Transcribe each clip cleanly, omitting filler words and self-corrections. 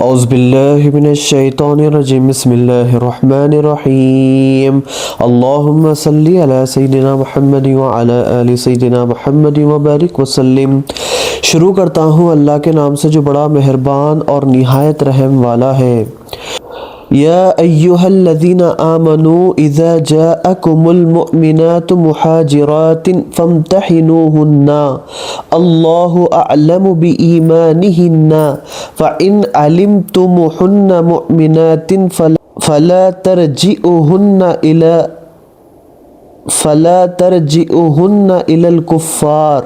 اعوذ باللہ من الشیطان الرجیم بسم اللہ الرحمن الرحیم اللہم صلی علی سیدنا محمد وعلی آل سیدنا محمد وبارک وسلم۔ شروع کرتا ہوں اللہ کے نام سے جو بڑا مہربان اور نہایت رحم والا ہے۔ یا ایہا الذین آمنوا اذا جاءکم المؤمنات مہاجرات فامتحنوہن اللہ اعلم بإیمانہن فإن علمتموہن مؤمنات فلا ترجئوہن الی الکفار۔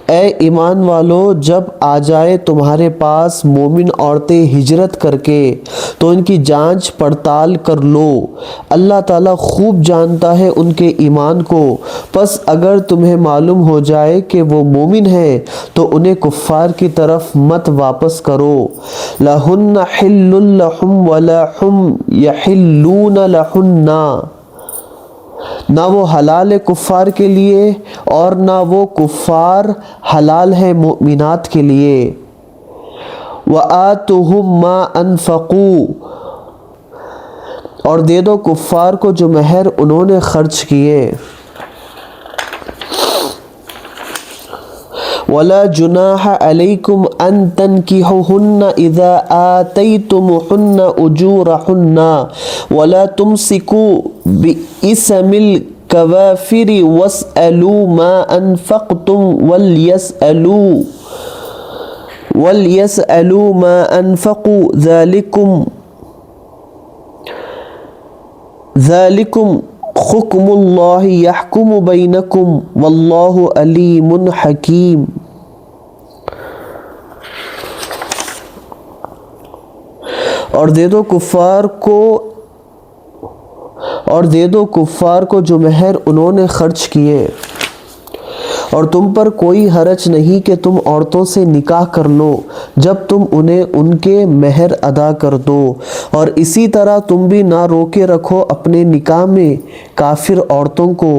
اے ایمان والو، جب آ جائے تمہارے پاس مومن عورتیں ہجرت کر کے تو ان کی جانچ پڑتال کر لو، اللہ تعالیٰ خوب جانتا ہے ان کے ایمان کو۔ پس اگر تمہیں معلوم ہو جائے کہ وہ مومن ہیں تو انہیں کفار کی طرف مت واپس کرو۔ لہن حل لہم ولا ہم یحلون لہن، نہ وہ حلال ہے کفار کے لیے اور نہ وہ کفار حلال ہے مؤمنات کے لیے۔ وآتوہم ما انفقوا، اور دے دو کفار کو جو مہر انہوں نے خرچ کیے۔ ولا جناح علیکم ان تنکحوہن اذا آتیتموہن اجورہن ولا تمسکوا باسم الکوافر واسألوا ما انفقتم وليسألوا ما انفقوا ذالکم حکم اللہ یحکم بینکم واللہ علیم حکیم۔ اور دے دو کفار کو جو مہر انہوں نے خرچ کیے، اور تم پر کوئی حرج نہیں کہ تم عورتوں سے نکاح کر لو جب تم انہیں ان کے مہر ادا کر دو، اور اسی طرح تم بھی نہ روکے رکھو اپنے نکاح میں کافر عورتوں کو،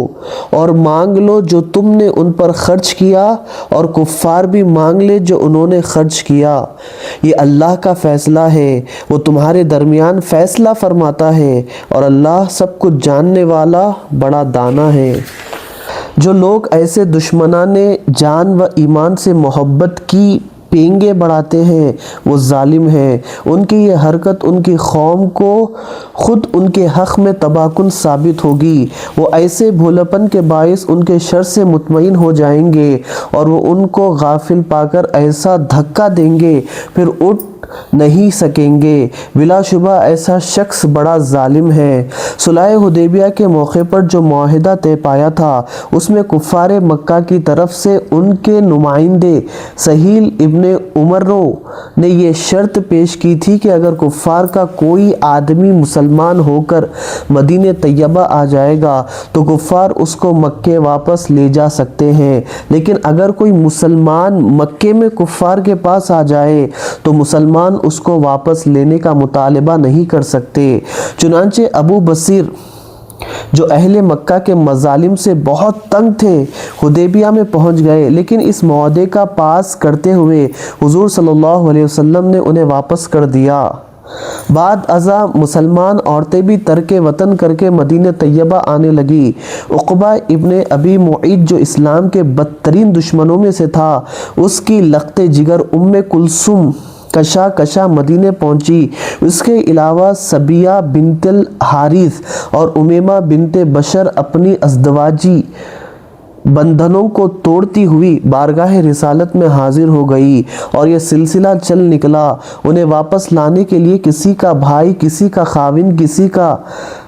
اور مانگ لو جو تم نے ان پر خرچ کیا، اور کفار بھی مانگ لے جو انہوں نے خرچ کیا۔ یہ اللہ کا فیصلہ ہے، وہ تمہارے درمیان فیصلہ فرماتا ہے، اور اللہ سب کچھ جاننے والا بڑا دانا ہے۔ جو لوگ ایسے دشمنان جان و ایمان سے محبت کی پینگے بڑھاتے ہیں وہ ظالم ہیں۔ ان کی یہ حرکت ان کی قوم کو خود ان کے حق میں تباہ کن ثابت ہوگی۔ وہ ایسے بھولپن کے باعث ان کے شر سے مطمئن ہو جائیں گے، اور وہ ان کو غافل پا کر ایسا دھکا دیں گے پھر اٹھ نہیں سکیں گے۔ بلا شبہ ایسا شخص بڑا ظالم ہے۔ صلح حدیبیہ کے موقع پر جو معاہدہ طے پایا تھا اس میں کفار مکہ کی طرف سے ان کے نمائندے سہیل ابن عمرو نے یہ شرط پیش کی تھی کہ اگر کفار کا کوئی آدمی مسلمان ہو کر مدینہ طیبہ آ جائے گا تو کفار اس کو مکے واپس لے جا سکتے ہیں، لیکن اگر کوئی مسلمان مکے میں کفار کے پاس آ جائے تو مسلمان اس کو واپس لینے کا مطالبہ نہیں کر سکتے۔ چنانچہ ابو بصیر جو اہل مکہ کے مظالم سے بہت تنگ تھے حدیبیہ میں پہنچ گئے، لیکن اس معاہدے کا پاس کرتے ہوئے حضور صلی اللہ علیہ وسلم نے انہیں واپس کر دیا۔ بعد ازاں مسلمان عورتیں بھی ترک وطن کر کے مدینہ طیبہ آنے لگی۔ عقبہ ابن ابی معیط جو اسلام کے بدترین دشمنوں میں سے تھا، اس کی لخت جگر کلثوم کشا مدینے پہنچی۔ اس کے علاوہ سبیہ بنت الحارث اور امیمہ بنت بشر اپنی ازدواجی بندھنوں کو توڑتی ہوئی بارگاہ رسالت میں حاضر ہو گئی، اور یہ سلسلہ چل نکلا۔ انہیں واپس لانے کے لیے کسی کا بھائی، کسی کا خاوند، کسی کا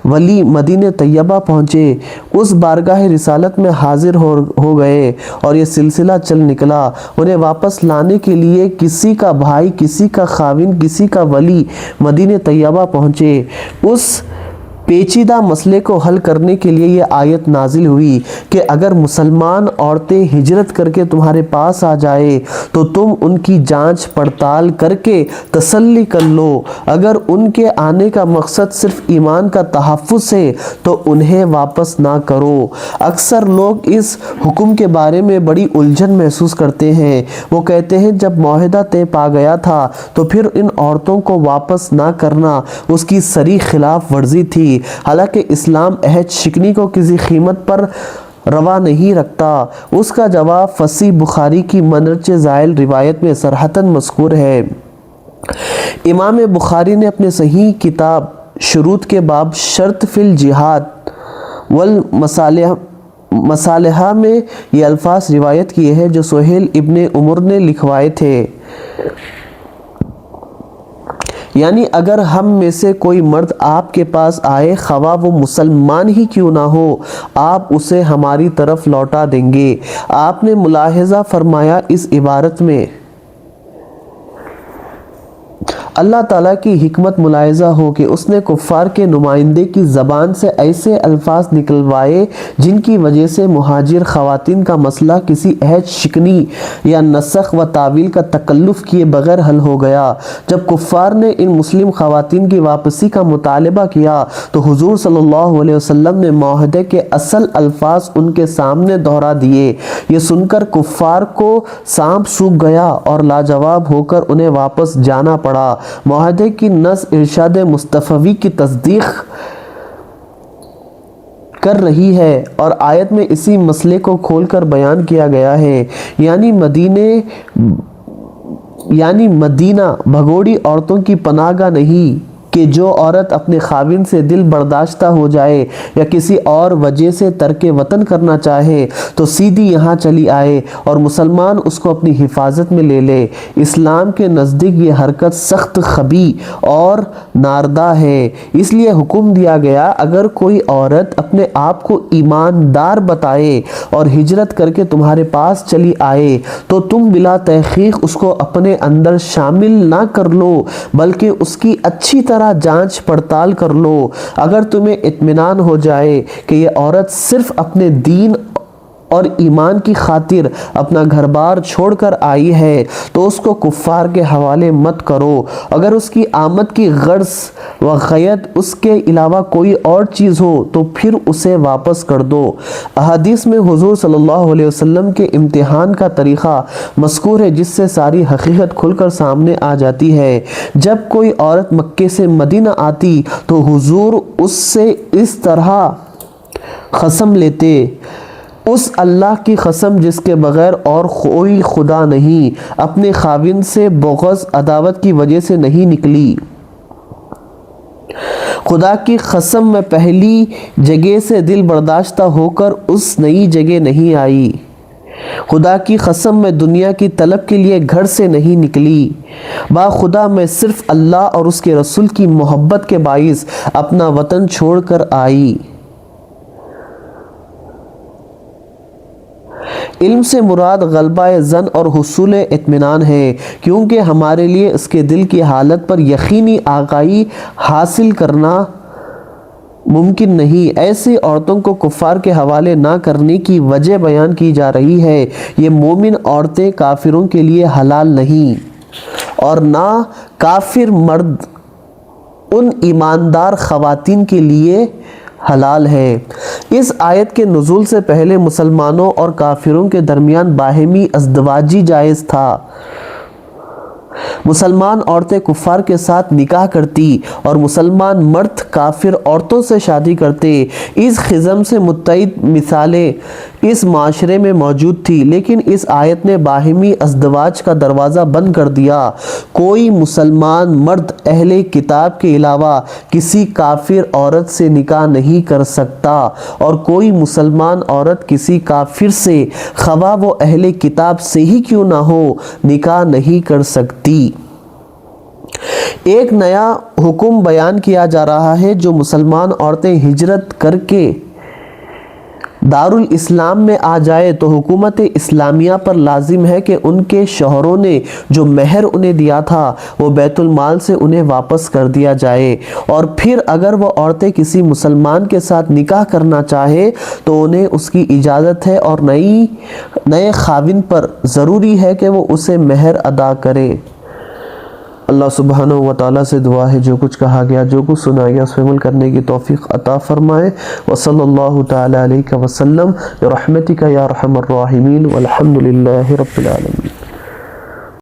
ولی مدینہ طیبہ پہنچے، اس بارگاہ رسالت میں حاضر ہو گئے، اور یہ سلسلہ چل نکلا۔ انہیں واپس لانے کے لیے کسی کا بھائی، کسی کا خاوند، کسی کا ولی مدینہ طیبہ پہنچے، اس پیچیدہ مسئلے کو حل کرنے کے لیے یہ آیت نازل ہوئی کہ اگر مسلمان عورتیں ہجرت کر کے تمہارے پاس آ جائے تو تم ان کی جانچ پڑتال کر کے تسلی کر لو، اگر ان کے آنے کا مقصد صرف ایمان کا تحفظ ہے تو انہیں واپس نہ کرو۔ اکثر لوگ اس حکم کے بارے میں بڑی الجھن محسوس کرتے ہیں۔ وہ کہتے ہیں جب معاہدہ طے پا گیا تھا تو پھر ان عورتوں کو واپس نہ کرنا اس کی صریح خلاف ورزی تھی، حالانکہ اسلام عہد شکنی کو کسی قیمت پر روا نہیں رکھتا۔ اس کا جواب فصیح بخاری کی منرچ زائل روایت میں صراحتاً مذکور ہے۔ امام بخاری نے اپنے صحیح کتاب شروط کے باب شرط فی الجہاد والمصالحہ میں یہ الفاظ روایت کیے ہیں جو سہیل ابن عمر نے لکھوائے تھے، یعنی اگر ہم میں سے کوئی مرد آپ کے پاس آئے خواہ وہ مسلمان ہی کیوں نہ ہو، آپ اسے ہماری طرف لوٹا دیں گے۔ آپ نے ملاحظہ فرمایا اس عبارت میں اللہ تعالیٰ کی حکمت ملاحظہ ہو کہ اس نے کفار کے نمائندے کی زبان سے ایسے الفاظ نکلوائے جن کی وجہ سے مہاجر خواتین کا مسئلہ کسی عہد شکنی یا نسخ و تعویل کا تکلف کیے بغیر حل ہو گیا۔ جب کفار نے ان مسلم خواتین کی واپسی کا مطالبہ کیا تو حضور صلی اللہ علیہ وسلم نے معاہدے کے اصل الفاظ ان کے سامنے دہرا دیے۔ یہ سن کر کفار کو سانپ سونکھ گیا اور لاجواب ہو کر انہیں واپس جانا پڑا۔ معاہدے کی نص ارشاد مصطفی کی تصدیق کر رہی ہے اور آیت میں اسی مسئلے کو کھول کر بیان کیا گیا ہے، یعنی مدینہ بھگوڑی عورتوں کی پناہ گاہ نہیں کہ جو عورت اپنے خاوند سے دل برداشتہ ہو جائے یا کسی اور وجہ سے ترک وطن کرنا چاہے تو سیدھی یہاں چلی آئے اور مسلمان اس کو اپنی حفاظت میں لے لے۔ اسلام کے نزدیک یہ حرکت سخت خبیث اور ناردہ ہے، اس لیے حکم دیا گیا اگر کوئی عورت اپنے آپ کو ایماندار بتائے اور ہجرت کر کے تمہارے پاس چلی آئے تو تم بلا تحقیق اس کو اپنے اندر شامل نہ کر لو بلکہ اس کی اچھی طرح جانچ پڑتال کر لو۔ اگر تمہیں اطمینان ہو جائے کہ یہ عورت صرف اپنے دین اور ایمان کی خاطر اپنا گھر بار چھوڑ کر آئی ہے تو اس کو کفار کے حوالے مت کرو۔ اگر اس کی آمد کی غرض و غایت اس کے علاوہ کوئی اور چیز ہو تو پھر اسے واپس کر دو۔ احادیث میں حضور صلی اللہ علیہ وسلم کے امتحان کا طریقہ مذکور ہے جس سے ساری حقیقت کھل کر سامنے آ جاتی ہے۔ جب کوئی عورت مکے سے مدینہ آتی تو حضور اس سے اس طرح قسم لیتے، اس اللہ کی قسم جس کے بغیر اور کوئی خدا نہیں، اپنے خاوند سے بغض عداوت کی وجہ سے نہیں نکلی، خدا کی قسم میں پہلی جگہ سے دل برداشتہ ہو کر اس نئی جگہ نہیں آئی، خدا کی قسم میں دنیا کی طلب کے لیے گھر سے نہیں نکلی، باخدا میں صرف اللہ اور اس کے رسول کی محبت کے باعث اپنا وطن چھوڑ کر آئی۔ علم سے مراد غلبہ ظن اور حصول اطمینان ہے، کیونکہ ہمارے لیے اس کے دل کی حالت پر یقینی آگاہی حاصل کرنا ممکن نہیں۔ ایسی عورتوں کو کفار کے حوالے نہ کرنے کی وجہ بیان کی جا رہی ہے۔ یہ مومن عورتیں کافروں کے لیے حلال نہیں اور نہ کافر مرد ان ایماندار خواتین کے لیے حلال ہے۔ اس آیت کے نزول سے پہلے مسلمانوں اور کافروں کے درمیان باہمی ازدواجی جائز تھا۔ مسلمان عورتیں کفار کے ساتھ نکاح کرتی اور مسلمان مرد کافر عورتوں سے شادی کرتے۔ اس خزم سے متعدد مثالیں اس معاشرے میں موجود تھی، لیکن اس آیت نے باہمی ازدواج کا دروازہ بند کر دیا۔ کوئی مسلمان مرد اہل کتاب کے علاوہ کسی کافر عورت سے نکاح نہیں کر سکتا اور کوئی مسلمان عورت کسی کافر سے خواہ وہ اہل کتاب سے ہی کیوں نہ ہو نکاح نہیں کر سکتی۔ ایک نیا حکم بیان کیا جا رہا ہے جو مسلمان عورتیں ہجرت کر کے دارال اسلام میں آ جائے تو حکومت اسلامیہ پر لازم ہے کہ ان کے شوہروں نے جو مہر انہیں دیا تھا وہ بیت المال سے انہیں واپس کر دیا جائے، اور پھر اگر وہ عورتیں کسی مسلمان کے ساتھ نکاح کرنا چاہے تو انہیں اس کی اجازت ہے، اور نئے خاوند پر ضروری ہے کہ وہ اسے مہر ادا کرے۔ اللہ سبحانہ و تعالیٰ سے دعا ہے جو کچھ کہا گیا، جو کچھ سنا گیا اس پہ عمل کرنے کی توفیق عطا فرمائے۔ وصلی اللہ تعالیٰ علیہ وسلم برحمتک یا ارحم الراحمین والحمد للہ رب العالمین۔